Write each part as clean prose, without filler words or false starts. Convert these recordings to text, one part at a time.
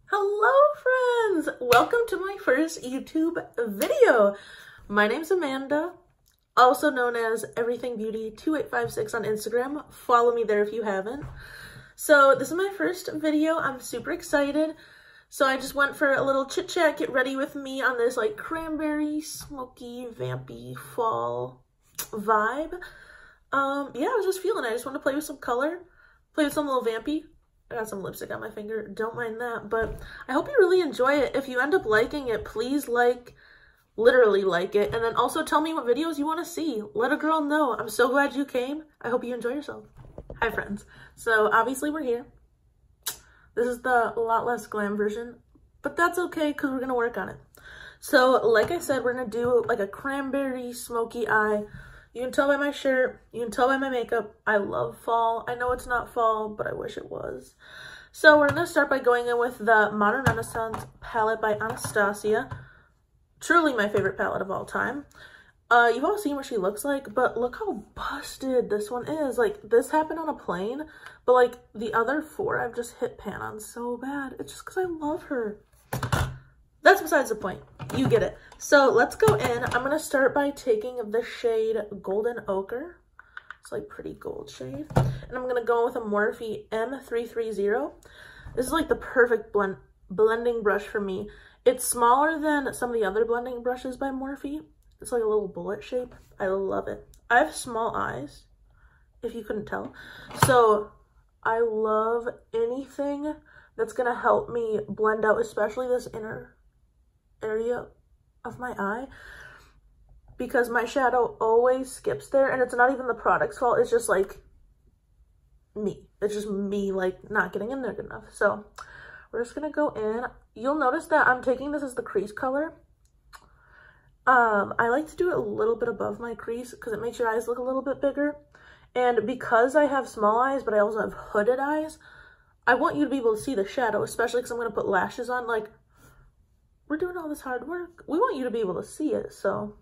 Hello friends! Welcome to my first YouTube video. My name's Amanda, also known as Everything Beauty 2856 on Instagram. Follow me there if you haven't. So this is my first video. I'm super excited. So I just went for a little chit chat, get ready with me on this like cranberry, smoky, vampy fall vibe. Yeah, I was just feeling it. I just want to play with some color, play with some little vampy. I got some lipstick on my finger, don't mind that, but I hope you really enjoy it. If you end up liking it, please literally like it, and then also tell me what videos you want to see. Let a girl know. I'm so glad you came. I hope you enjoy yourself. Hi friends. So obviously we're here. This is the lot less glam version, but that's okay because we're going to work on it. So like I said, we're going to do like a cranberry smoky eye. You can tell by my shirt, you can tell by my makeup, I love fall. I know it's not fall, but I wish it was. So we're going to start by going in with the Modern Renaissance palette by Anastasia. Truly my favorite palette of all time. You've all seen what she looks like, but look how busted this one is. Like, this happened on a plane, but like the other four I've just hit pan on so bad. It's just because I love her. That's besides the point. You get it. So let's go in. I'm going to start by taking the shade Golden Ochre. It's like pretty gold shade. And I'm going to go with a Morphe M330. This is like the perfect blending brush for me. It's smaller than some of the other blending brushes by Morphe. It's like a little bullet shape. I love it. I have small eyes, if you couldn't tell. So I love anything that's going to help me blend out, especially this inner area of my eye, because my shadow always skips there, and it's not even the product's fault. It's just like me. It's just me like not getting in there good enough. So we're just gonna go in. You'll notice that I'm taking this as the crease color. I like to do it a little bit above my crease because it makes your eyes look a little bit bigger, and because I have small eyes but I also have hooded eyes, I want you to be able to see the shadow, especially because I'm going to put lashes on. Like, we're doing all this hard work. We want you to be able to see it. So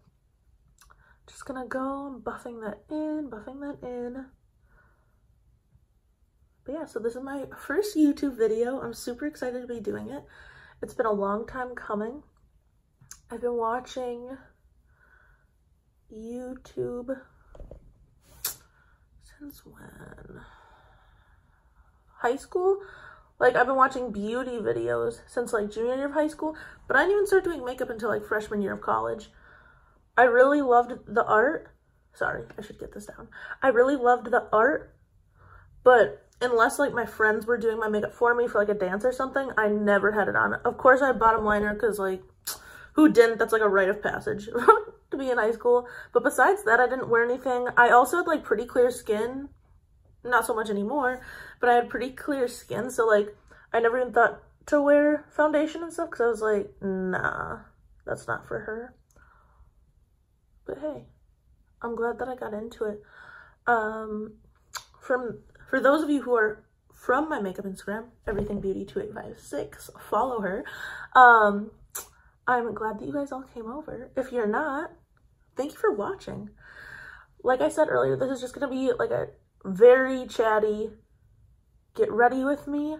just going to go buffing that in, buffing that in. But yeah, so this is my first YouTube video. I'm super excited to be doing it. It's been a long time coming. I've been watching YouTube since when? High school? Like, I've been watching beauty videos since like junior year of high school, but I didn't even start doing makeup until like freshman year of college. I really loved the art. Sorry, I should get this down. I really loved the art, but unless like my friends were doing my makeup for me for like a dance or something, I never had it on. Of course I had bottom liner because like, who didn't? That's like a rite of passage to be in high school. But besides that, I didn't wear anything. I also had like pretty clear skin. Not so much anymore, but I had pretty clear skin, so like I never even thought to wear foundation and stuff because I was like, nah, that's not for her. But hey, I'm glad that I got into it. For those of you who are from my makeup Instagram, Everything Beauty 2856, follow her. I'm glad that you guys all came over. If you're not, thank you for watching. Like I said earlier, this is just gonna be like a very chatty, get ready with me,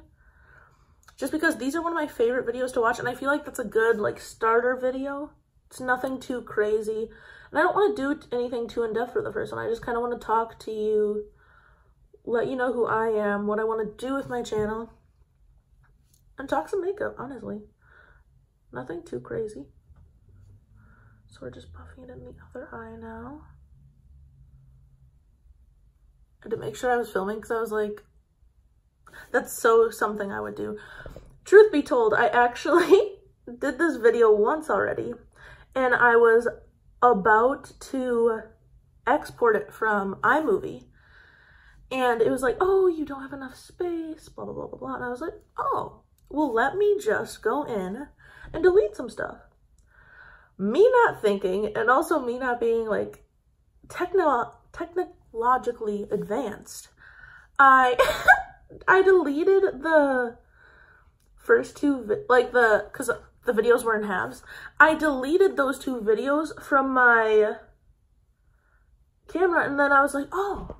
just because these are one of my favorite videos to watch, and I feel like that's a good like starter video. It's nothing too crazy, and I don't want to do anything too in-depth for the first one. I just kind of want to talk to you, let you know who I am, what I want to do with my channel, and talk some makeup, honestly. Nothing too crazy. So we're just buffing it in the other eye now. To make sure I was filming because I was like, that's so something I would do. Truth be told, I actually did this video once already, and I was about to export it from iMovie, and it was like, oh, you don't have enough space, blah, blah, blah, blah, blah. And I was like, oh, well, let me just go in and delete some stuff. Me not thinking, and also me not being like technologically advanced, I deleted the first two, like because the videos were in halves. I deleted those two videos from my camera, and then I was like, oh,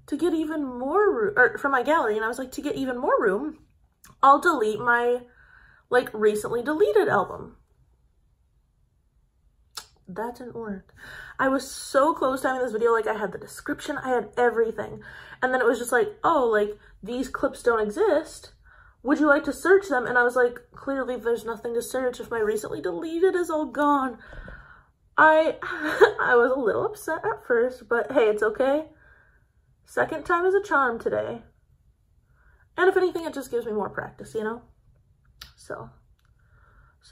to get even more room, or from my gallery, and I was like, to get even more room, I'll delete my like recently deleted album. That didn't work. I was so close to having this video, like I had the description, I had everything. And then it was just like, oh, like these clips don't exist. Would you like to search them? And I was like, clearly there's nothing to search if my recently deleted is all gone. I was a little upset at first, but hey, it's okay. Second time is a charm today. And if anything, it just gives me more practice, you know? So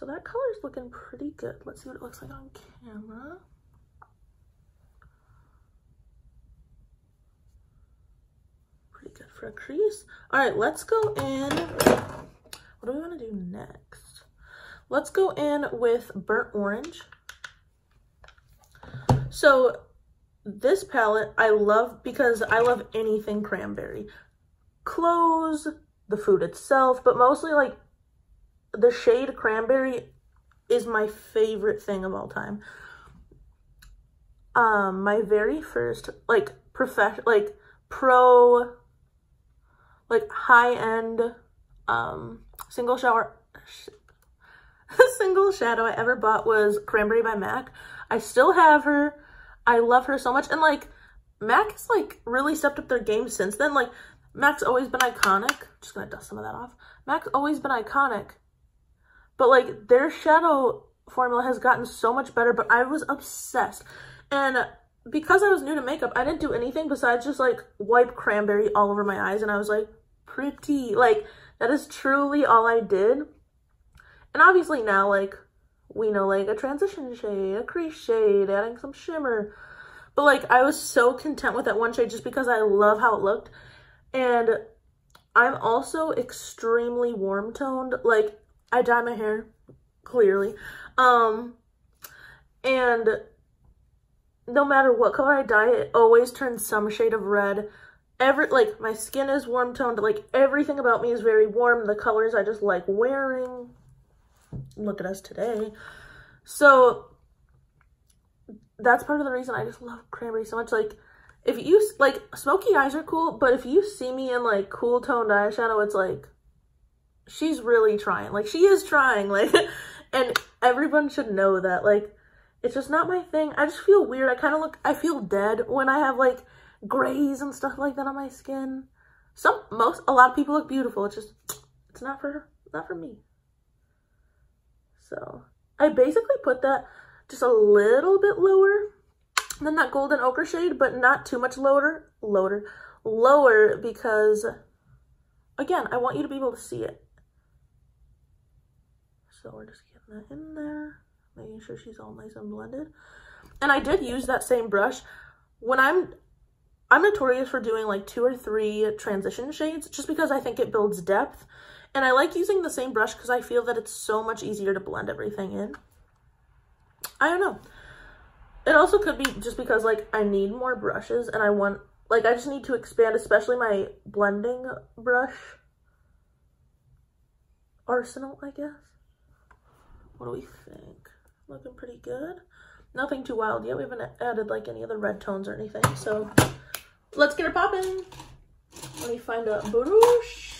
that color's looking pretty good. Let's see what it looks like on camera. Pretty good for a crease. All right, let's go in. What do we want to do next? Let's go in with Burnt Orange. So this palette I love because I love anything cranberry. Clothes, the food itself, but mostly like the shade Cranberry is my favorite thing of all time. My very first like high-end single shadow I ever bought was Cranberry by MAC. I still have her. I love her so much. And like MAC has like really stepped up their game since then. Like MAC's always been iconic. Just gonna dust some of that off. MAC's always been iconic. But like their shadow formula has gotten so much better, but I was obsessed. And because I was new to makeup, I didn't do anything besides just like wipe Cranberry all over my eyes. And I was like, pretty. Like that is truly all I did. And obviously now like we know like a transition shade, a crease shade, adding some shimmer. But like I was so content with that one shade just because I love how it looked. And I'm also extremely warm toned. Like I dye my hair, clearly. And no matter what color I dye, it always turns some shade of red. Like my skin is warm toned, like everything about me is very warm. The colors I just like wearing. Look at us today. So that's part of the reason I just love Cranberry so much. Like if you, like smoky eyes are cool, but if you see me in like cool toned eyeshadow, it's like, she's really trying. Like she is trying, like, and everyone should know that. Like it's just not my thing. I just feel weird. I feel dead when I have like grays and stuff like that on my skin. A lot of people look beautiful. It's just, it's not for me. So I basically put that just a little bit lower than that golden ochre shade, but not too much lower because again, I want you to be able to see it. So we're just getting that in there, making sure she's all nice and blended. And I did use that same brush. When I'm notorious for doing like 2 or 3 transition shades just because I think it builds depth. And I like using the same brush because I feel that it's so much easier to blend everything in. I don't know. It also could be just because like I need more brushes and I just need to expand, especially my blending brush arsenal, I guess. What do we think? Looking pretty good. Nothing too wild yet. We haven't added like any other red tones or anything. So let's get her popping. Let me find a brush.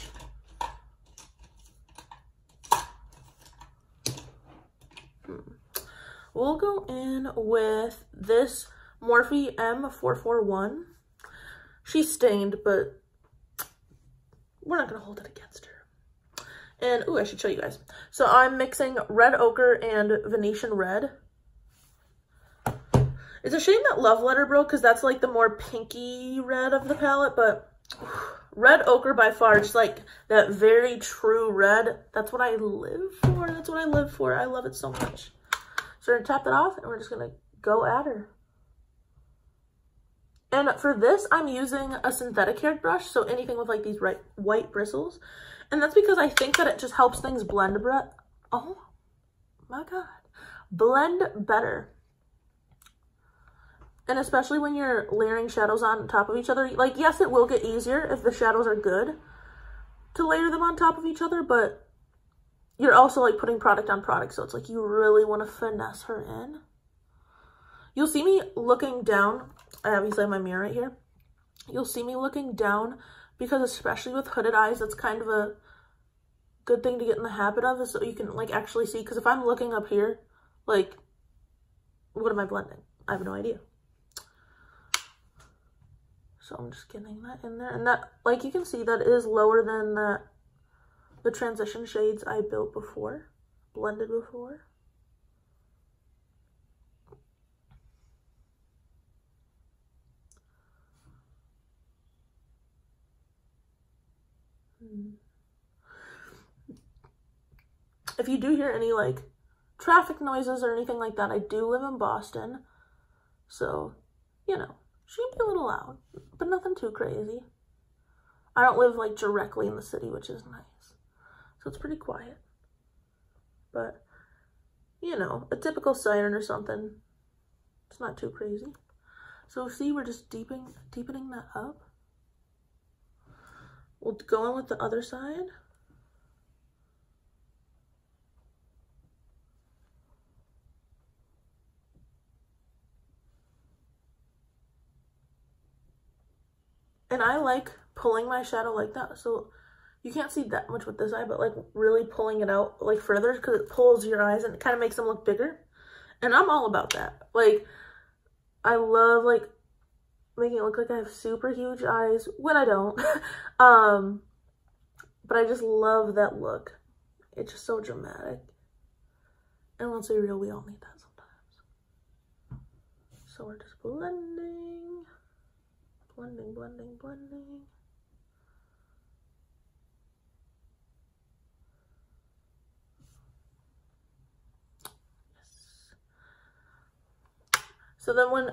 We'll go in with this Morphe M441. She's stained, but we're not gonna hold it against her. And, ooh, I should show you guys. So I'm mixing red ochre and Venetian red. It's a shame that Love Letter broke because that's like the more pinky red of the palette, but red ochre by far, just like that very true red. That's what I live for. That's what I live for. I love it so much. So we're gonna tap that off and we're just gonna go at her. And for this, I'm using a synthetic haired brush, so anything with like these white bristles. And that's because I think that it just helps things blend oh my God, blend better. And especially when you're layering shadows on top of each other. Like, yes, it will get easier if the shadows are good to layer them on top of each other, but you're also like putting product on product. So it's like you really want to finesse her in. You'll see me looking down. I obviously have my mirror right here. You'll see me looking down because especially with hooded eyes, that's kind of good thing to get in the habit of is so you can like actually see, because if I'm looking up here, like, what am I blending? I have no idea. So I'm just getting that in there, and that, like, you can see that is lower than the transition shades I built before, blended before. If you do hear any like traffic noises or anything like that, I do live in Boston, so, you know, should be a little loud, but nothing too crazy. I don't live like directly in the city, which is nice, so it's pretty quiet. But, you know, a typical siren or something, it's not too crazy. So see, we're just deepening that up. We'll go in with the other side. And I like pulling my shadow like that, so you can't see that much with this eye, but like really pulling it out like further, because it pulls your eyes and it kind of makes them look bigger. And I'm all about that. Like, I love like making it look like I have super huge eyes when I don't. But I just love that look. It's just so dramatic. And let's be real, we all need that sometimes. So we're just blending. Blending, blending, blending. Yes. So then when,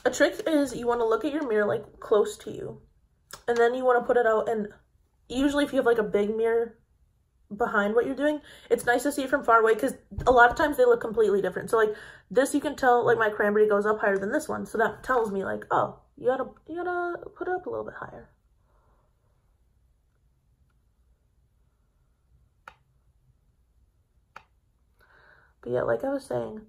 a trick is you want to look at your mirror like close to you. And then you want to put it out, and usually if you have like a big mirror behind what you're doing, it's nice to see it from far away, because a lot of times they look completely different. So like this, you can tell like my cranberry goes up higher than this one, so that tells me like, oh, you gotta put it up a little bit higher. But yeah, like I was saying,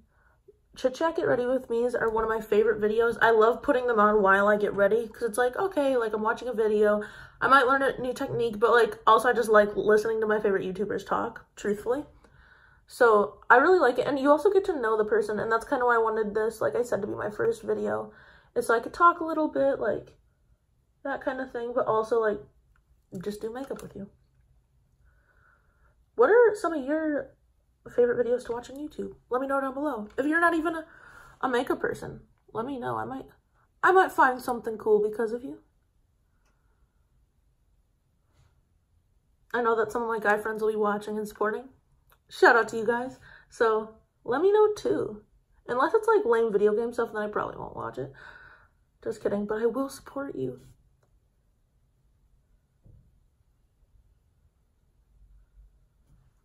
Chit Chat Get Ready With Me's are one of my favorite videos. I love putting them on while I get ready, because it's like, okay, like I'm watching a video, I might learn a new technique, but like also I just like listening to my favorite YouTubers talk, truthfully. So I really like it, and you also get to know the person, and that's kind of why I wanted this, like I said, to be my first video. It's so I could talk a little bit, like that kind of thing, but also like just do makeup with you. What are some of your favorite videos to watch on YouTube? Let me know down below. If you're not even a makeup person, let me know. I might find something cool because of you. I know that some of my guy friends will be watching and supporting. Shout out to you guys. So let me know too. Unless it's like lame video game stuff, then I probably won't watch it. Just kidding, but I will support you.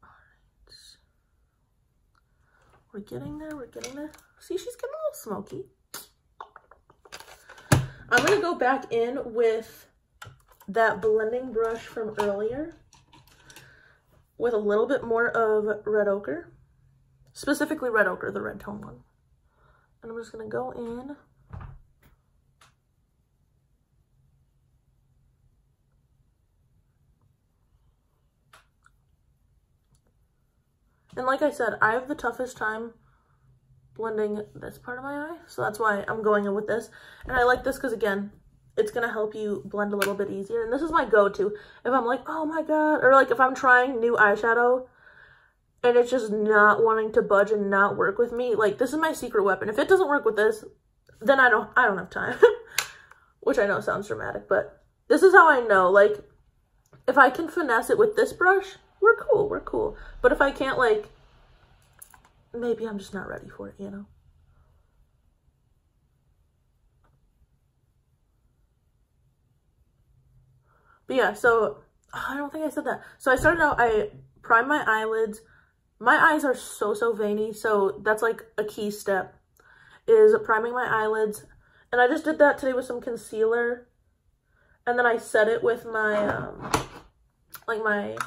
Alright. We're getting there, we're getting there. See, she's getting a little smoky. I'm going to go back in with that blending brush from earlier with a little bit more of red ochre. Specifically red ochre, the red tone one. And I'm just going to go in. And like I said, I have the toughest time blending this part of my eye, so that's why I'm going in with this. And I like this because, again, it's going to help you blend a little bit easier. And this is my go-to. If I'm like, oh my god, or like if I'm trying new eyeshadow and it's just not wanting to budge and not work with me, like this is my secret weapon. If it doesn't work with this, then I don't have time. Which I know sounds dramatic, but this is how I know, like, if I can finesse it with this brush, we're cool. But if I can't, like, maybe I'm just not ready for it, you know? But yeah, so, I don't think I said that. So I started out, I primed my eyelids. My eyes are so veiny, so that's like a key step, is priming my eyelids. And I just did that today with some concealer. And then I set it with my, like my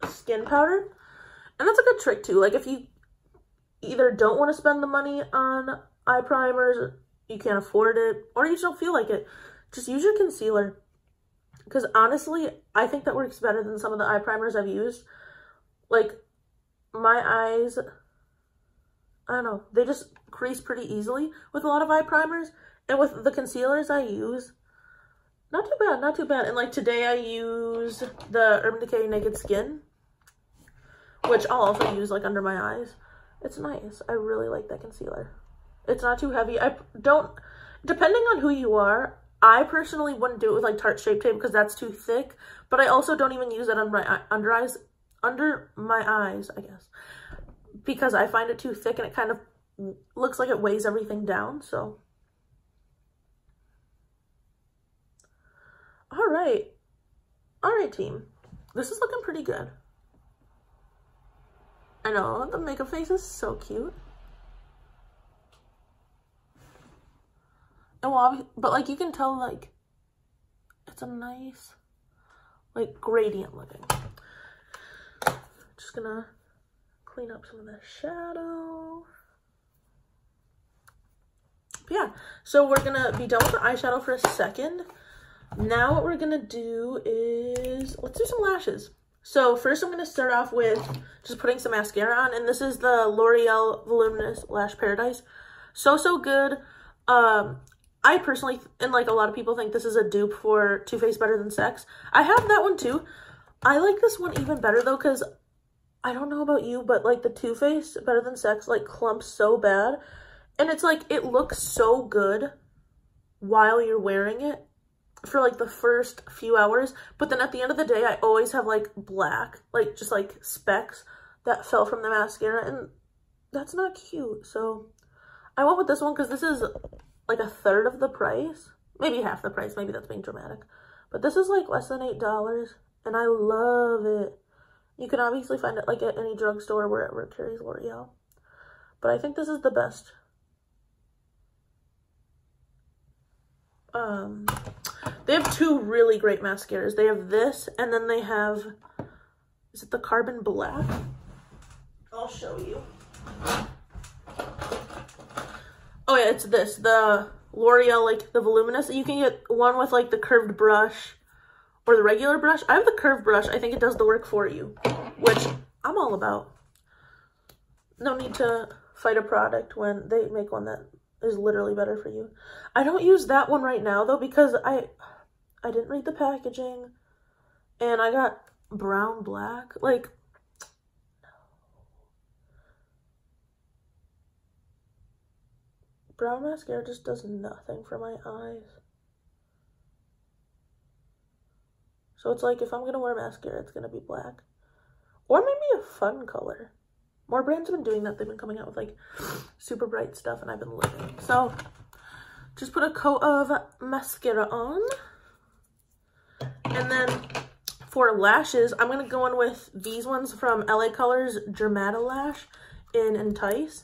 skin powder. And that's a good trick too. Like if you either don't want to spend the money on eye primers, you can't afford it, or you just don't feel like it, just use your concealer. Because honestly, I think that works better than some of the eye primers I've used. Like, my eyes, I don't know, they just crease pretty easily with a lot of eye primers. And with the concealers I use, not too bad, not too bad. And like today I used the Urban Decay Naked Skin, which I'll also use like under my eyes. It's nice. I really like that concealer. It's not too heavy. I don't, depending on who you are, I personally wouldn't do it with like Tarte Shape Tape because that's too thick. But I also don't even use that on my under my eyes, I guess, because I find it too thick and it kind of looks like it weighs everything down. So, all right, team, this is looking pretty good. I know the makeup face is so cute. And well, but like you can tell, like it's a nice like gradient looking. Just gonna clean up some of the shadow. But yeah, so we're gonna be done with the eyeshadow for a second. Now what we're gonna do is, let's do some lashes. So first I'm gonna start off with just putting some mascara on, and this is the L'Oreal Voluminous Lash Paradise. So good. I personally, and like a lot of people think this is a dupe for Too Faced Better Than Sex. I have that one too. I like this one even better though, because I don't know about you, but like the Too Faced Better Than Sex like clumps so bad. And it's like, it looks so good while you're wearing it for like the first few hours. But then at the end of the day, I always have like black, like just like specks that fell from the mascara. And that's not cute. So I went with this one because this is like a third of the price. Maybe half the price. Maybe that's being dramatic. But this is like less than $8. And I love it. You can obviously find it like at any drugstore wherever it carries L'Oreal. But I think this is the best. They have two really great mascaras. They have this, and then they have, is it the Carbon Black? I'll show you. Oh yeah, it's this, the L'Oreal, like the Voluminous. You can get one with like the curved brush or the regular brush. I have the curved brush. I think it does the work for you, which I'm all about. No need to fight a product when they make one that is literally better for you. I don't use that one right now though because I didn't read the packaging and I got brown black. Like, no. Brown mascara just does nothing for my eyes. So it's like if I'm gonna wear mascara, it's gonna be black. Or maybe a fun color. More brands have been doing that. They've been coming out with like super bright stuff and I've been living. So just put a coat of mascara on. And then for lashes, I'm going to go in with these ones from LA Colors Dermata Lash in Entice.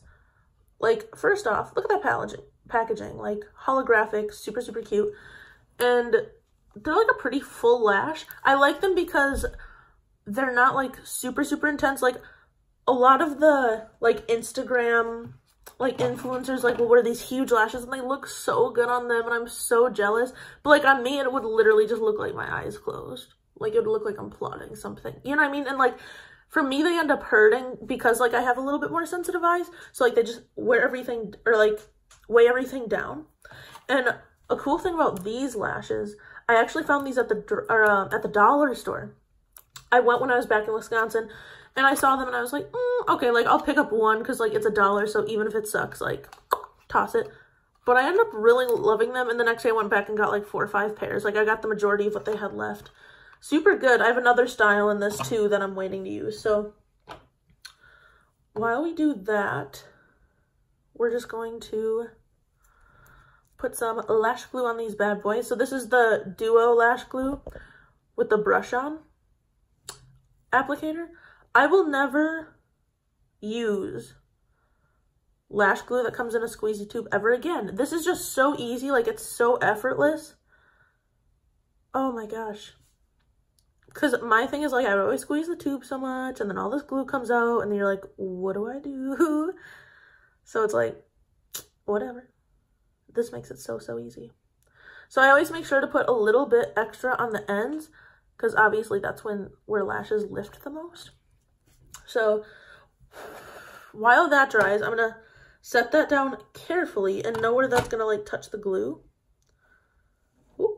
Like, first off, look at that packaging. Like, holographic, super cute. And they're like a pretty full lash. I like them because they're not like super intense. Like, a lot of the like Instagram like influencers like will wear these huge lashes and they look so good on them and I'm so jealous. But like on me, it would literally just look like my eyes closed. Like it would look like I'm plotting something. You know what I mean? And like for me, they end up hurting because like I have a little bit more sensitive eyes. So like they just wear everything or like weigh everything down. And a cool thing about these lashes, I actually found these at the dollar store. I went when I was back in Wisconsin and I saw them and I was like, okay, like I'll pick up one because like it's $1. So even if it sucks, like toss it. But I ended up really loving them. And the next day I went back and got like 4 or 5 pairs. Like I got the majority of what they had left. Super good. I have another style in this too that I'm waiting to use. So while we do that, we're just going to put some lash glue on these bad boys. So this is the Duo Lash Glue with the brush on applicator. I will never use lash glue that comes in a squeezy tube ever again. This is just so easy. Like it's so effortless. Oh my gosh. Because my thing is like I always squeeze the tube so much and then all this glue comes out and then you're like, what do I do? So it's like, whatever. This makes it so easy. So I always make sure to put a little bit extra on the ends because obviously that's where lashes lift the most. So while that dries, I'm gonna set that down carefully and know where that's gonna like touch the glue. Ooh,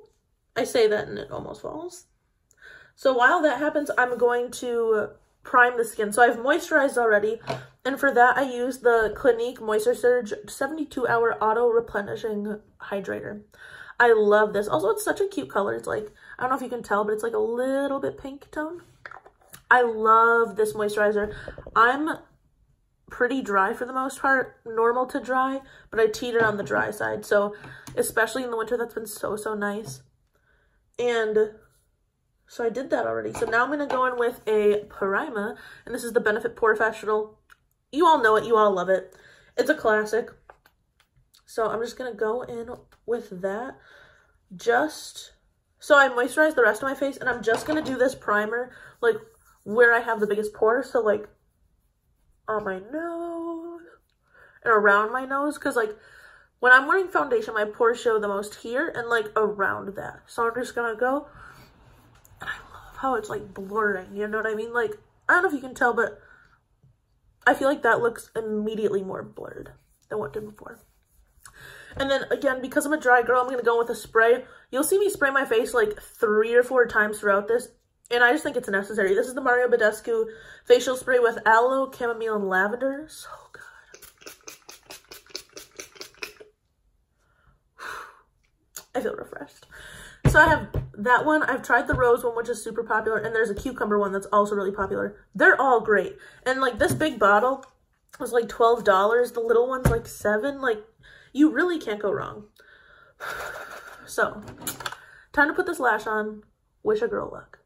I say that and it almost falls. So while that happens, I'm going to prime the skin. So I've moisturized already, and for that I use the Clinique Moisture Surge 72-hour auto replenishing hydrator. I love this. Also, it's such a cute color. It's like, I don't know if you can tell, but it's like a little bit pink tone. I love this moisturizer. I'm pretty dry for the most part, normal to dry, but I teeter on the dry side. So especially in the winter, that's been so, so nice. And so I did that already. So now I'm going to go in with a primer, and this is the Benefit Porefessional. You all know it. You all love it. It's a classic. So I'm just going to go in with that. Just so I moisturize the rest of my face, and I'm just going to do this primer like where I have the biggest pores. So like on my nose and around my nose, because like when I'm wearing foundation, my pores show the most here and like around that. So I'm just going to go. And I love how it's like blurring, you know what I mean? Like, I don't know if you can tell, but I feel like that looks immediately more blurred than what did before. And then again, because I'm a dry girl, I'm going to go with a spray. You'll see me spray my face like 3 or 4 times throughout this, and I just think it's necessary. This is the Mario Badescu facial spray with aloe, chamomile, and lavender. So good. I feel refreshed. So I have that one. I've tried the rose one, which is super popular, and there's a cucumber one that's also really popular. They're all great. And like this big bottle was like $12. The little one's like $7. Like, you really can't go wrong. So, time to put this lash on. Wish a girl luck.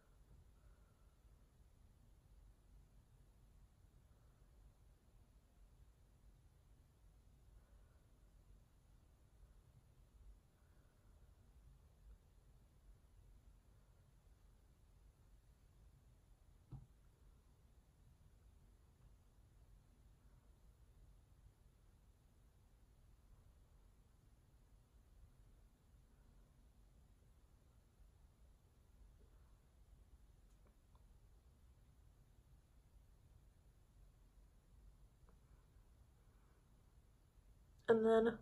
And then,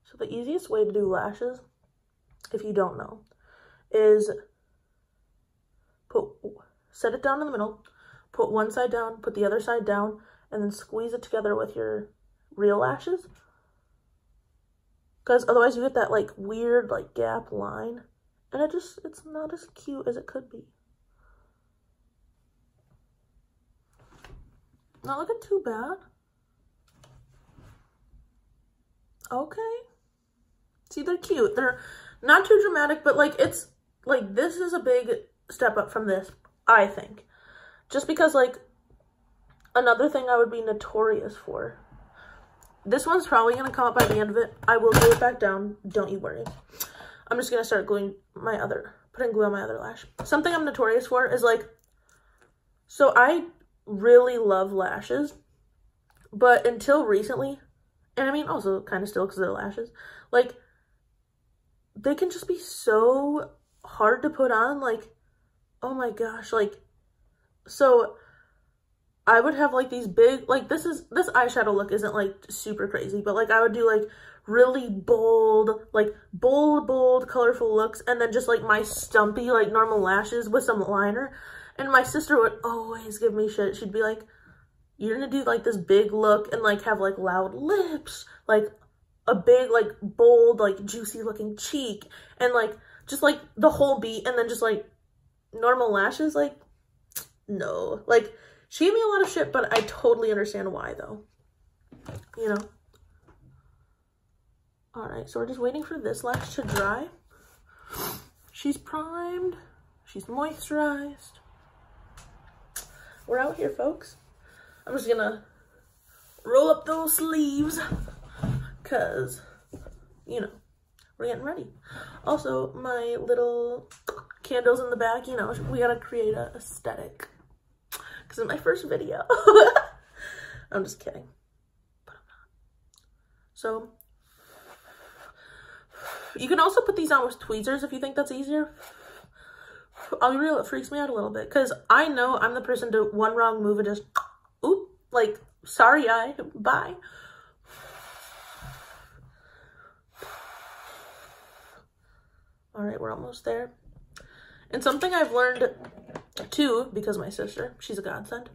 so the easiest way to do lashes, if you don't know, is set it down in the middle, put one side down, put the other side down, and then squeeze it together with your real lashes. Because otherwise you get that like weird like gap line, and it's not as cute as it could be. Not looking too bad. Okay. See, they're cute. They're not too dramatic, but like it's like this is a big step up from this, I think. Just because like another thing I would be notorious for. This one's probably going to come up by the end of it. I will glue it back down. Don't you worry. I'm just going to start putting glue on my other lash. Something I'm notorious for is like, so I really love lashes, but until recently, and I mean also kind of still because they're lashes, like they can just be so hard to put on. Like, oh my gosh, like, so I would have like these big, like this eyeshadow look isn't like super crazy, but like I would do like really bold, colorful looks, and then just like my stumpy, like normal lashes with some liner. And my sister would always give me shit. She'd be like, you're gonna do like this big look and like have like loud lips, like a big, like bold, like juicy looking cheek, and like just like the whole beat, and then just like normal lashes. Like, no, like she gave me a lot of shit, but I totally understand why though, you know. All right, so we're just waiting for this lash to dry. She's primed, she's moisturized. We're out here, folks. I'm just gonna roll up those sleeves because, you know, we're getting ready. Also, my little candles in the back, you know, we gotta create an aesthetic because it's my first video. I'm just kidding, but I'm not. So, you can also put these on with tweezers if you think that's easier. I'll be real, it freaks me out a little bit because I know I'm the person to one wrong move and just, oop, like, sorry, eye, bye. All right, we're almost there. And something I've learned too, because my sister, she's a godsend,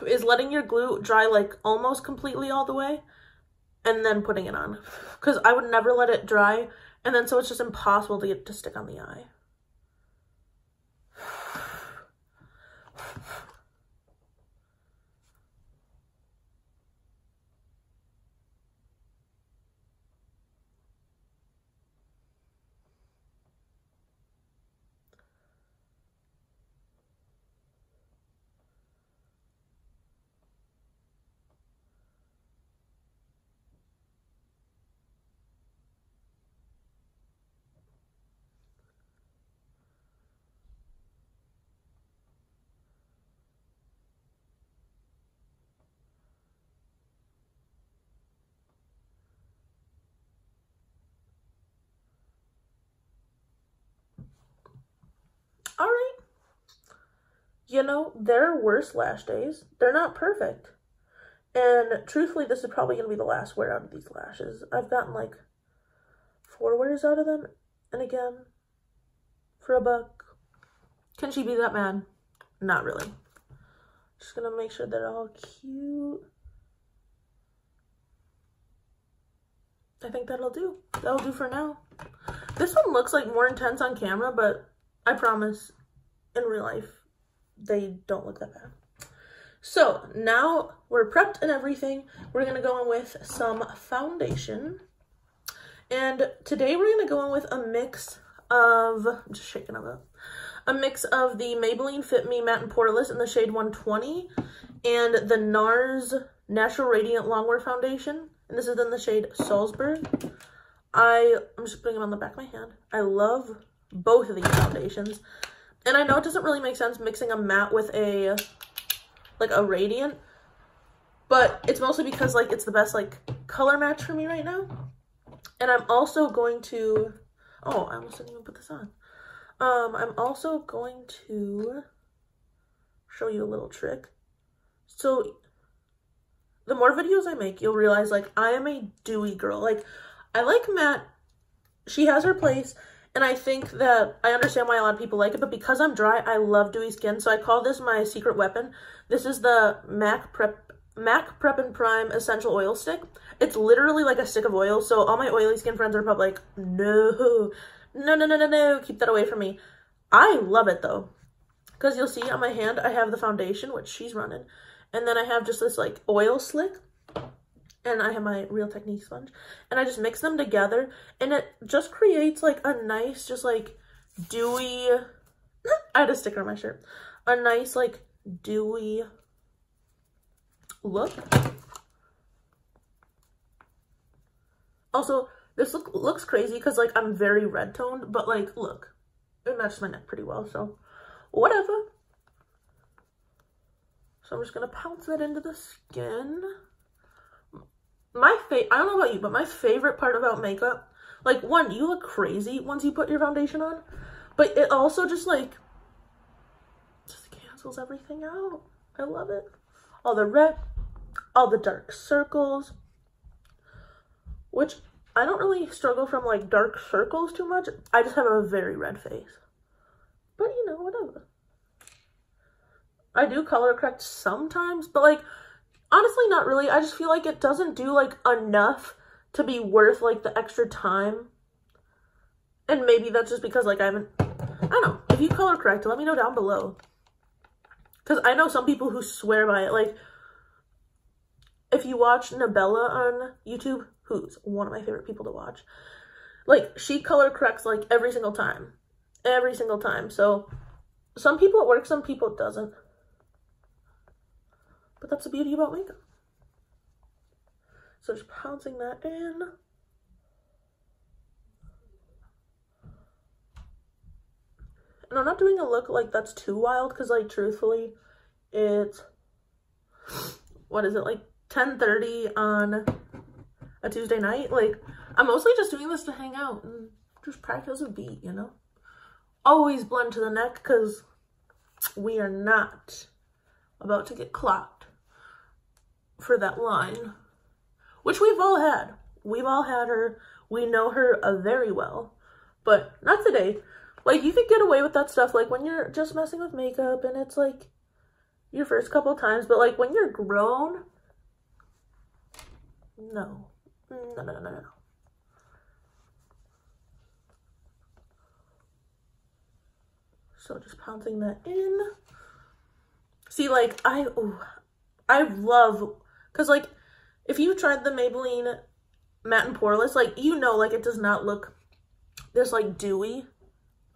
is letting your glue dry like almost completely all the way and then putting it on. Because I would never let it dry, and then so it's just impossible to get it to stick on the eye. All right. You know, there are worse lash days. They're not perfect. And truthfully, this is probably going to be the last wear out of these lashes. I've gotten like 4 wears out of them. And again, for $1. Can she be that mad? Not really. Just going to make sure they're all cute. I think that'll do. That'll do for now. This one looks like more intense on camera, but I promise, in real life, they don't look that bad. So, now we're prepped and everything. We're going to go in with some foundation. And today we're going to go in with a mix of, I'm just shaking them up, a mix of the Maybelline Fit Me Matte and Poreless in the shade 120 and the Nars Natural Radiant Longwear Foundation. And this is in the shade Salzburg. I'm just putting them on the back of my hand. I love both of these foundations, and I know it doesn't really make sense mixing a matte with a radiant, but it's mostly because like it's the best like color match for me right now. And I'm also going to, oh, I almost didn't even put this on. I'm also going to show you a little trick. So the more videos I make, you'll realize like I am a dewy girl. Like I like matte, she has her place. And I think that I understand why a lot of people like it, but because I'm dry, I love dewy skin. So I call this my secret weapon. This is the MAC Prep and Prime Essential Oil Stick. It's literally like a stick of oil. So all my oily skin friends are probably like, no, keep that away from me. I love it though. Because you'll see on my hand, I have the foundation, which she's running. And then I have just this like oil slick. And I have my Real Technique sponge, and I just mix them together, and it just creates like a nice, just like dewy, I had a sticker on my shirt, a nice like dewy look. Also, this looks crazy because like I'm very red toned, but like look, it matches my neck pretty well, so whatever. So I'm just gonna pounce that into the skin. I don't know about you, but my favorite part about makeup, like, one, you look crazy once you put your foundation on, but it also just, like, just cancels everything out. I love it. All the red, all the dark circles, which I don't really struggle from, like, dark circles too much. I just have a very red face. But, you know, whatever. I do color correct sometimes, but, like, honestly, not really. I just feel like it doesn't do, like, enough to be worth, like, the extra time. And maybe that's just because, like, I don't know. If you color correct, let me know down below. Because I know some people who swear by it. Like, if you watch Nabella on YouTube, who's one of my favorite people to watch, like, she color corrects, like, every single time. Every single time. So, some people it works, some people it doesn't. But that's the beauty about makeup. So just pouncing that in. And I'm not doing a look like that's too wild because, like, truthfully, it's, what is it, like 10:30 on a Tuesday night? Like, I'm mostly just doing this to hang out and just practice a beat, you know? always blend to the neck because we are not about to get clocked for that line, which we've all had. We've all had her. We know her very well, but not today. Like, you could get away with that stuff, like, when you're just messing with makeup and it's, like, your first couple times, but, like, when you're grown, no. No. So just pouncing that in. See, like, I love, because, like, if you tried the Maybelline Matte and Poreless, like, you know, like, it does not look this, like, dewy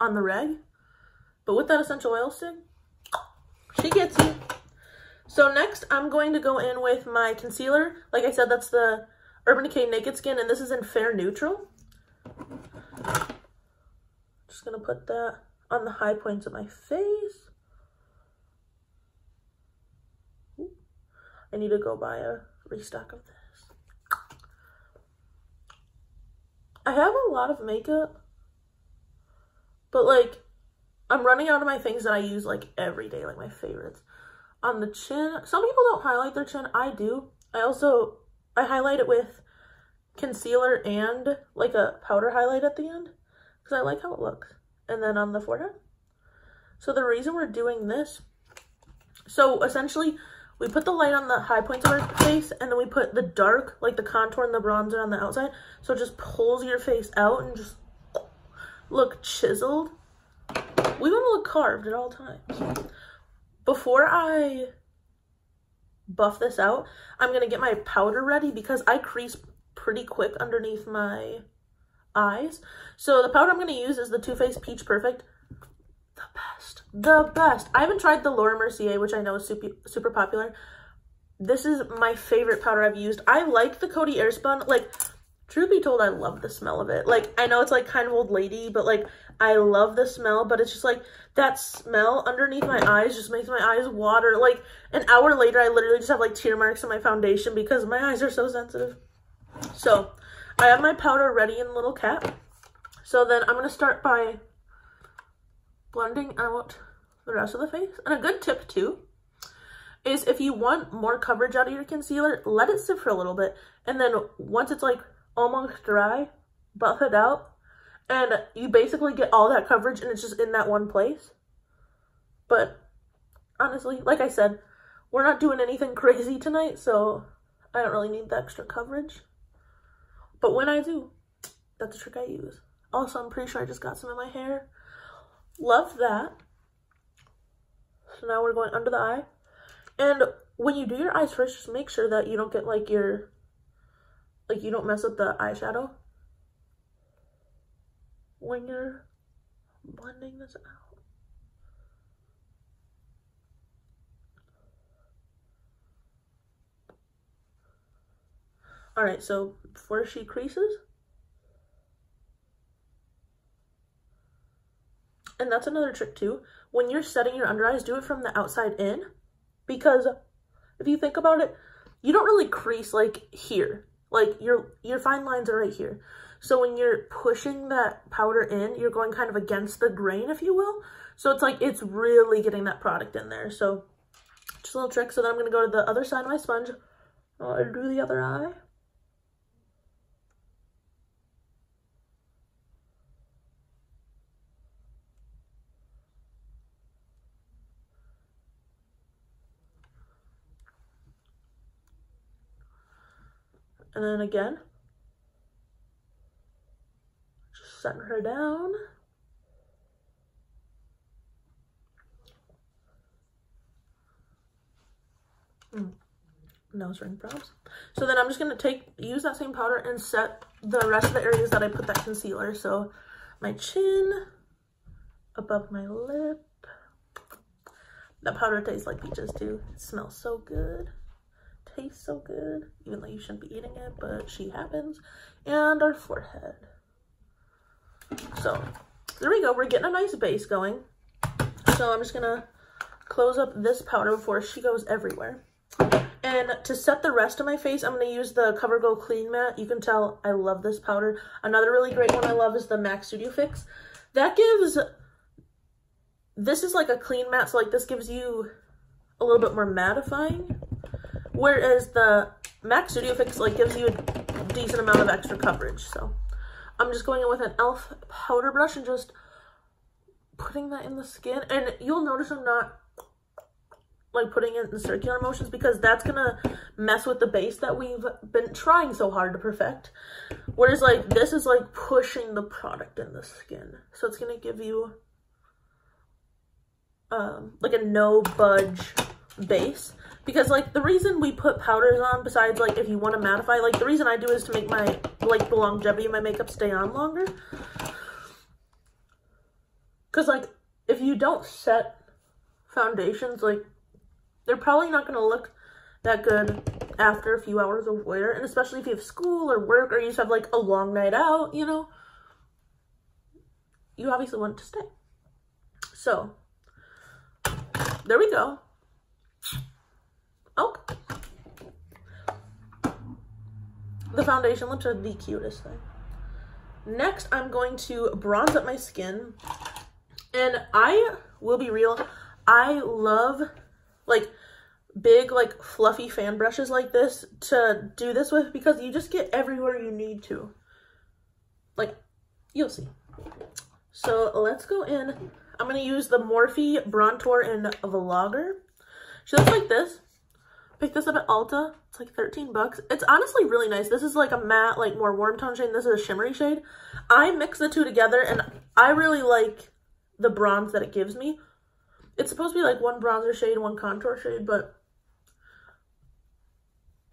on the reg. But with that essential oil stick, she gets you. So next, I'm going to go in with my concealer. Like I said, that's the Urban Decay Naked Skin, and this is in Fair Neutral. Just gonna put that on the high points of my face. Ooh. I need to go buy a restock of this. I have a lot of makeup, but like, I'm running out of my things that I use like every day, like my favorites. On the chin, some people don't highlight their chin. I do. I highlight it with concealer and like a powder highlight at the end because I like how it looks. And then on the forehead. So the reason we're doing this, so essentially we put the light on the high points of our face and then we put the dark, like the contour and the bronzer on the outside. So it just pulls your face out and just look chiseled. We want to look carved at all times. Before I buff this out, I'm going to get my powder ready because I crease pretty quick underneath my eyes. So the powder I'm going to use is the Too Faced Peach Perfect. The best. I haven't tried the Laura Mercier, which I know is super popular. This is my favorite powder I've used. I like the Coty Airspun. Like, truth be told, I love the smell of it. Like, I know it's like kind of old lady, but like, I love the smell, but it's just like that smell underneath my eyes just makes my eyes water. Like, an hour later, I literally just have like tear marks in my foundation because my eyes are so sensitive. So I have my powder ready in a little cap. So then I'm going to start by blending out the rest of the face. And a good tip too is if you want more coverage out of your concealer, let it sit for a little bit. And then once it's like almost dry, buff it out. And you basically get all that coverage and it's just in that one place. But honestly, like I said, we're not doing anything crazy tonight, so I don't really need the extra coverage. But when I do, that's a trick I use. Also, I'm pretty sure I just got some in my hair. Love that. So now we're going under the eye. And when you do your eyes first, just make sure that you don't get like you don't mess up the eyeshadow when you're blending this out. Alright, so before she creases, and that's another trick too, when you're setting your under eyes, do it from the outside in, because if you think about it, you don't really crease like here. Like your fine lines are right here. So when you're pushing that powder in, you're going kind of against the grain, if you will. So it's like, it's really getting that product in there. So just a little trick. So then I'm going to go to the other side of my sponge. I'll do the other eye. And then again, just setting her down. Nose ring props. So then I'm just going to use that same powder and set the rest of the areas that I put that concealer. So my chin, above my lip. That powder tastes like peaches too. It smells so good. Tastes so good, even though you shouldn't be eating it, but she happens. And our forehead. So there we go. We're getting a nice base going. So I'm just gonna close up this powder before she goes everywhere. And to set the rest of my face, I'm gonna use the CoverGirl Clean Matte. You can tell I love this powder. Another really great one I love is the MAC Studio Fix. That gives this is like a clean matte, so like this gives you a little bit more mattifying, whereas the MAC Studio Fix like gives you a decent amount of extra coverage. So I'm just going in with an e.l.f. powder brush and just putting that in the skin. And you'll notice I'm not like putting it in circular motions because that's gonna mess with the base that we've been trying so hard to perfect. Whereas like this is like pushing the product in the skin. So it's gonna give you like a no budge base. Because like the reason we put powders on, besides like if you want to mattify, like the reason I do is to make my, like the longevity of my makeup stay on longer. Because like if you don't set foundations, like they're probably not going to look that good after a few hours of wear. And especially if you have school or work or you just have like a long night out, you know, you obviously want it to stay. So there we go. Okay. The foundation lips are the cutest thing. Next, I'm going to bronze up my skin. And I will be real, I love like big, like fluffy fan brushes like this to do this with because you just get everywhere you need to. Like, you'll see. So let's go in. I'm going to use the Morphe Brontour in Vlogger. She looks like this. Picked this up at Ulta. It's like 13 bucks. It's honestly really nice. This is like a matte, like more warm tone shade. And this is a shimmery shade. I mix the two together and I really like the bronze that it gives me. It's supposed to be like one bronzer shade, one contour shade, but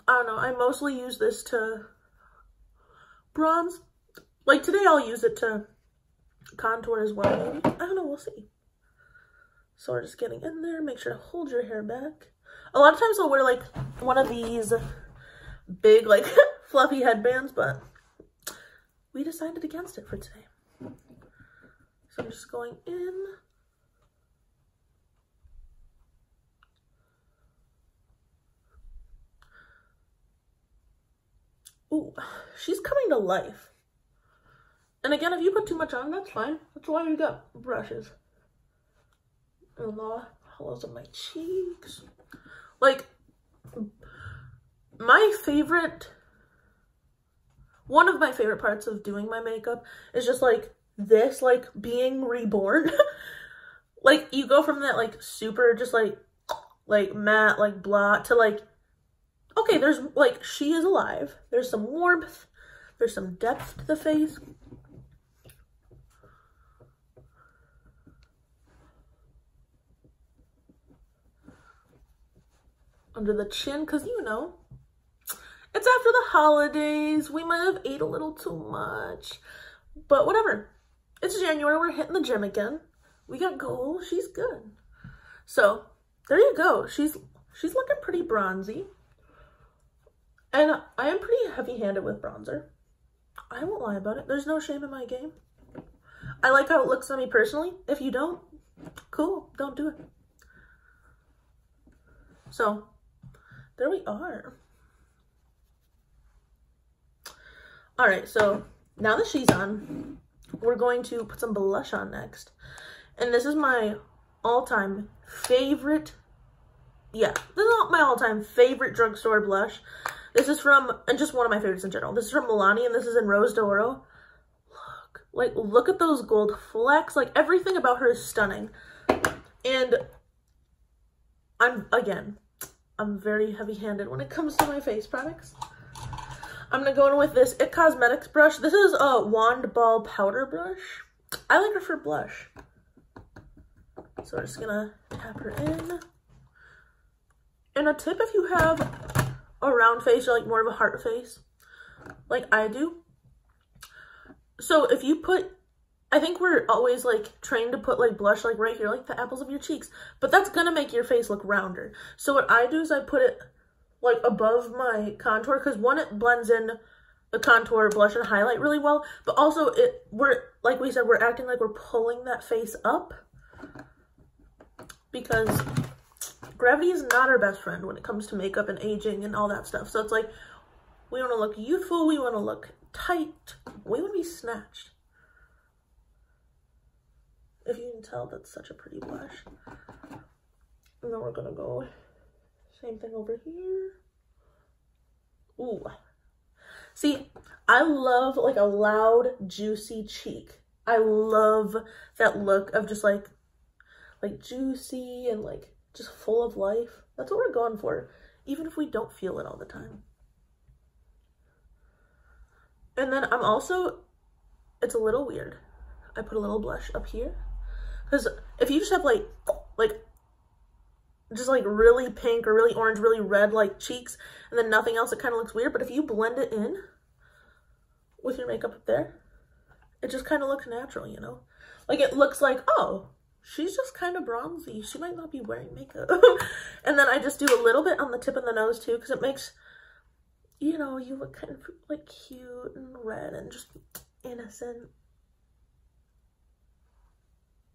I don't know. I mostly use this to bronze. Like today I'll use it to contour as well, maybe. I don't know, we'll see. So we're just getting in there. Make sure to hold your hair back. A lot of times I'll wear like one of these big like fluffy headbands, but we decided against it for today. So I'm just going in. Ooh, she's coming to life. And again, if you put too much on, that's fine. That's why we got brushes. And the hollows of my cheeks. Like, my favorite, one of my favorite parts of doing my makeup is just like this, like being reborn. Like you go from that like super just like matte, like blah to like, okay, there's like, she is alive. There's some warmth. There's some depth to the face. Under the chin, because you know, it's after the holidays. We might have ate a little too much, but whatever. It's January. We're hitting the gym again. We got goals. She's good. So there you go. She's looking pretty bronzy. And I am pretty heavy-handed with bronzer. I won't lie about it. There's no shame in my game. I like how it looks on me personally. If you don't, cool. Don't do it. So there we are. All right, so now that she's on, we're going to put some blush on next. And this is my all-time favorite, this is my all-time favorite drugstore blush. This is from, and just one of my favorites in general. This is from Milani, and this is in Rose d'Oro. Look at those gold flecks. Like, everything about her is stunning. And I'm very heavy-handed when it comes to my face products. I'm going to go in with this IT Cosmetics brush. This is a Wand Ball powder brush. I like her for blush. So we're just going to tap her in. And a tip, if you have a round face or like more of a heart face, like I do. So if you put, I think we're always like trained to put like blush like right here, like the apples of your cheeks, but that's going to make your face look rounder. So what I do is I put it like above my contour, because one, it blends in the contour, blush, and highlight really well, but also we're, like we said, we're acting like we're pulling that face up, because gravity is not our best friend when it comes to makeup and aging and all that stuff. So it's like, we want to look youthful, we want to look tight, we want to be snatched. If you can tell, that's such a pretty blush. And then we're gonna go same thing over here. Ooh. See, I love like a loud, juicy cheek. I love that look of just like juicy and like just full of life. That's what we're going for, even if we don't feel it all the time. And then I'm also, it's a little weird, I put a little blush up here, because if you just have like just like really pink or really orange, really red like cheeks, and then nothing else, it kind of looks weird. But if you blend it in with your makeup up there, it just kind of looks natural, you know? Like it looks like, oh, she's just kind of bronzy. She might not be wearing makeup. And then I just do a little bit on the tip of the nose too, because it makes, you know, you look kind of like cute and red and just innocent.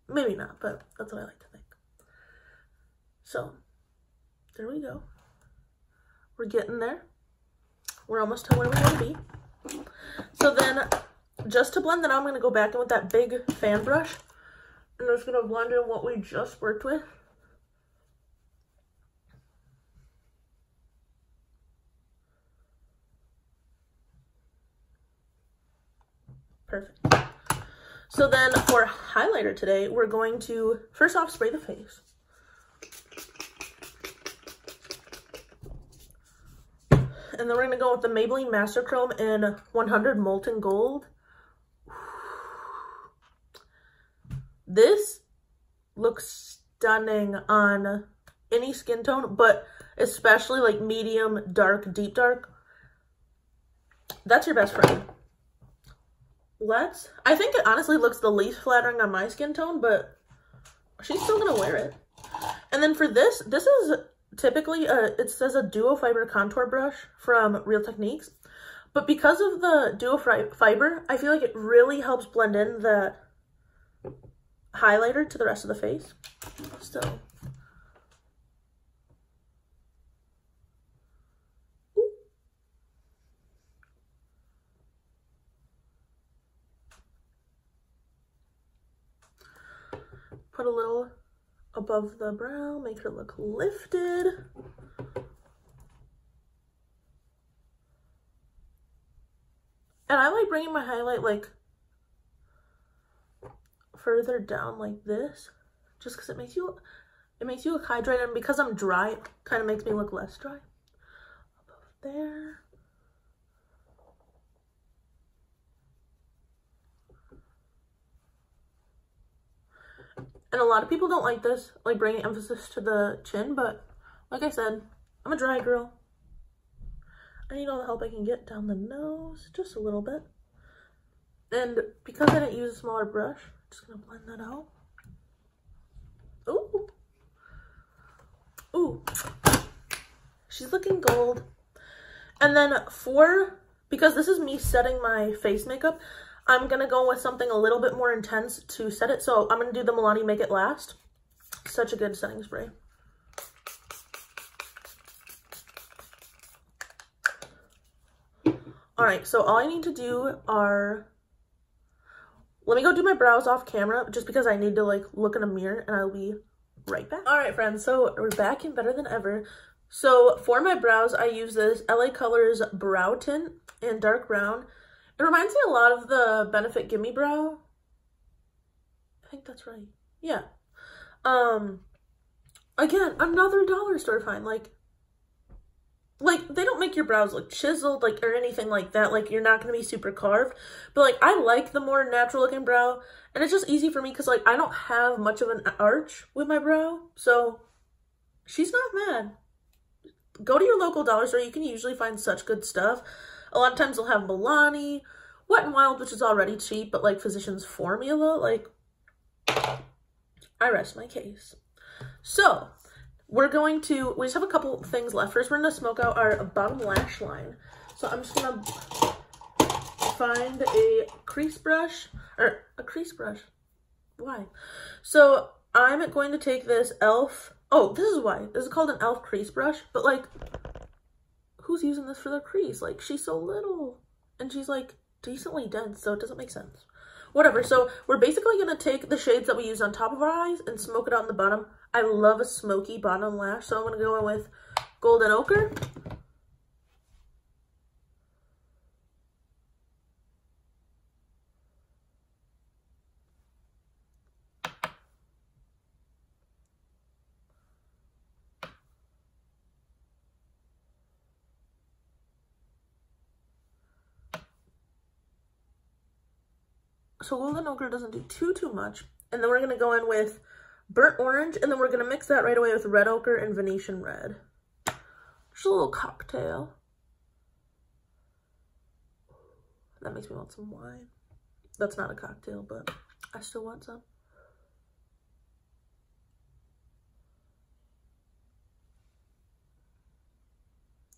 Maybe not, but that's what I like to think. So, there we go. We're getting there. We're almost to where we want to be. So then, just to blend that out, I'm going to go back in with that big fan brush. And I'm just going to blend in what we just worked with. Perfect. So then, for highlighter today, we're going to, first off, spray the face. And then we're going to go with the Maybelline Master Chrome in 100 Molten Gold. This looks stunning on any skin tone, but especially like medium, dark, deep dark. That's your best friend. I think it honestly looks the least flattering on my skin tone, but she's still going to wear it. And then for this is typically, it says a duo fiber contour brush from Real Techniques. But because of the duo fiber, I feel like it really helps blend in the highlighter to the rest of the face. So, put a little above the brow, make her look lifted. And I like bringing my highlight like further down like this, just because it makes you look hydrated, and because I'm dry, it kind of makes me look less dry. Above there. And a lot of people don't like this, like bringing emphasis to the chin, but like I said, I'm a dry girl. I need all the help I can get down the nose, just a little bit. And because I didn't use a smaller brush, I'm just gonna blend that out. Ooh. Ooh. She's looking gold. And then because this is me setting my face makeup, I'm going to go with something a little bit more intense to set it. So I'm going to do the Milani Make It Last. Such a good setting spray. Alright, so all I need to do are... Let me go do my brows off camera, just because I need to like look in a mirror, and I'll be right back. Alright friends, so we're back and better than ever. So for my brows, I use this LA Colors Brow Tint in dark brown. It reminds me a lot of the Benefit Gimme Brow. I think that's right. Yeah. Again, another dollar store find. Like they don't make your brows look chiseled, like, or anything like that. Like, you're not going to be super carved. But, like, I like the more natural looking brow. And it's just easy for me because, like, I don't have much of an arch with my brow. So, she's not mad. Go to your local dollar store. You can usually find such good stuff. A lot of times they'll have Milani, Wet n Wild, which is already cheap, but like Physicians Formula, like, I rest my case. So, we just have a couple things left. First, we're going to smoke out our bottom lash line. So I'm just going to find a crease brush, Why? So I'm going to take this e.l.f. Oh, this is why. This is called an e.l.f. crease brush, but like, who's using this for their crease? Like, she's so little and she's like decently dense, so it doesn't make sense. whatever. So we're basically going to take the shades that we use on top of our eyes and smoke it out in the bottom. I love a smoky bottom lash, so I'm going to go in with Golden Ochre. So Golden Ochre doesn't do too much. And then we're going to go in with Burnt Orange, and then we're going to mix that right away with Red Ochre and Venetian Red. Just a little cocktail. That makes me want some wine. That's not a cocktail, but I still want some.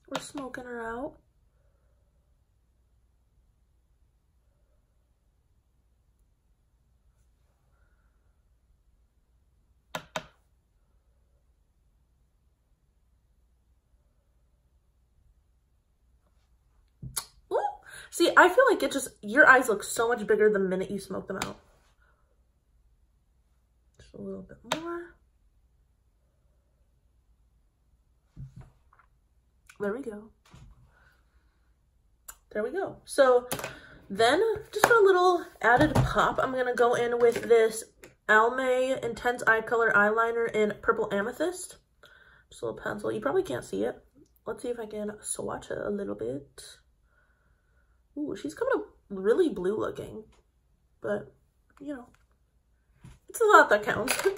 We're smoking her out. See, I feel like it just, your eyes look so much bigger the minute you smoke them out. Just a little bit more. There we go. There we go. So then, just for a little added pop, I'm going to go in with this Almay Intense Eye Color Eyeliner in Purple Amethyst. Just a little pencil. You probably can't see it. Let's see if I can swatch it a little bit. Ooh, she's coming up really blue looking, but you know, it's a lot that counts. So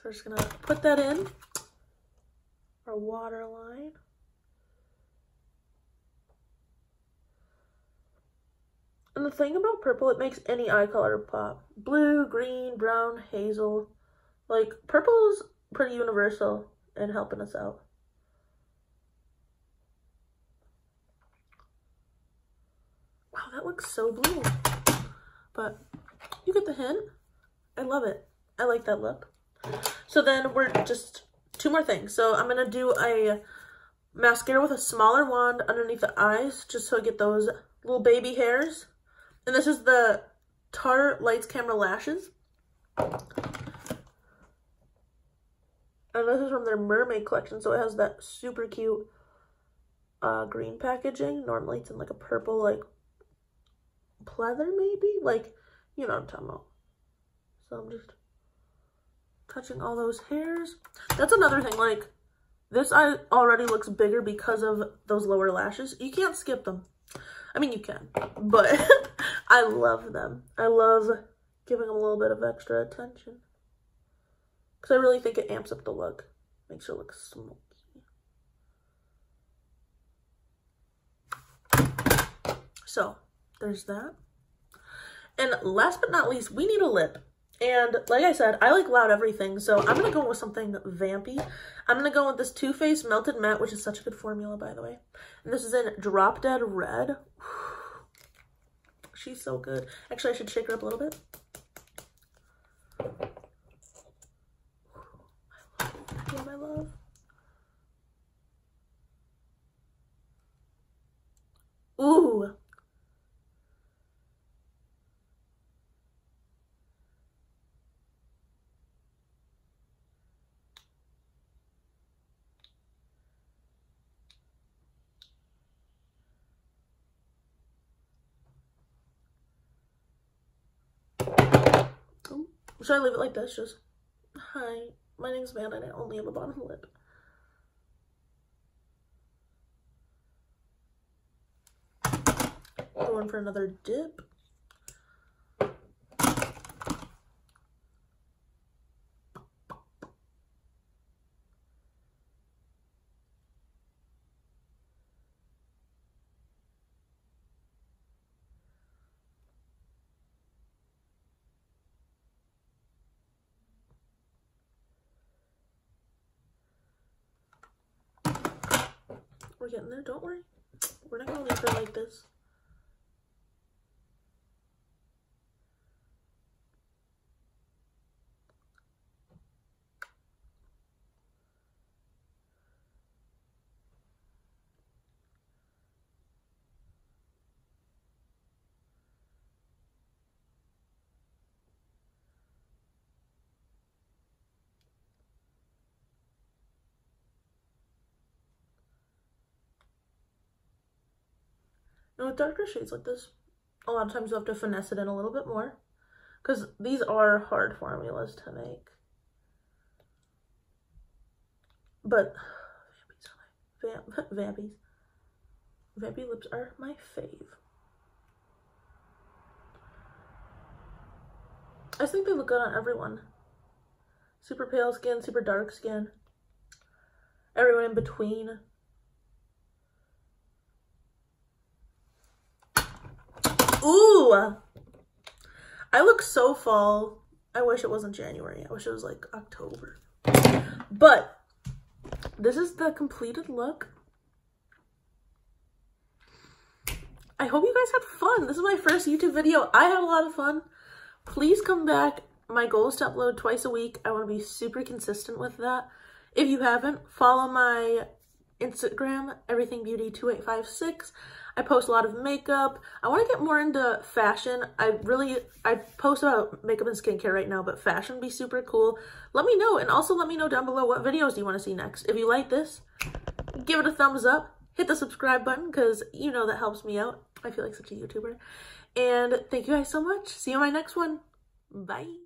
we're just gonna put that in our waterline. And the thing about purple, it makes any eye color pop. Blue, green, brown, hazel. Like, purple is pretty universal in helping us out. Wow, that looks so blue. But you get the hint. I love it. I like that look. So then we're just two more things. So I'm going to do a mascara with a smaller wand underneath the eyes, just so I get those little baby hairs. And this is the Tarte Lights Camera Lashes. And this is from their Mermaid collection, so it has that super cute green packaging. Normally it's in like a purple, like, pleather maybe? Like, you know what I'm talking about. So I'm just touching all those hairs. That's another thing, like, this eye already looks bigger because of those lower lashes. You can't skip them. I mean, you can, but I love them. I love giving them a little bit of extra attention. Because I really think it amps up the look. Makes it look smoky. So, there's that. And last but not least, we need a lip. And like I said, I like loud everything, so I'm going to go with something vampy. I'm going to go with this Too Faced Melted Matte, which is such a good formula, by the way. And this is in Drop Dead Red. She's so good. Actually, I should shake her up a little bit. I love. Ooh. Should I leave it like this? Just, hi, my name's Amanda and I only have a bottom lip. Going for another dip. We're getting there, don't worry. We're not gonna leave her like this. with darker shades like this, a lot of times you have to finesse it in a little bit more because these are hard formulas to make. But Vampy lips are my fave. I just think they look good on everyone. Super pale skin, super dark skin. Everyone in between. Ooh! I look so fall. I wish it wasn't January. I wish it was like October. But this is the completed look. I hope you guys had fun. This is my first YouTube video. I had a lot of fun. Please come back. My goal is to upload twice a week. I want to be super consistent with that. If you haven't, follow my Instagram, everythingbeauty2856. I post a lot of makeup. I want to get more into fashion. I post about makeup and skincare right now, but fashion would be super cool. Let me know, and also let me know down below what videos do you want to see next. If you like this, give it a thumbs up. Hit the subscribe button because you know that helps me out. I feel like such a YouTuber. And thank you guys so much. See you in my next one. Bye.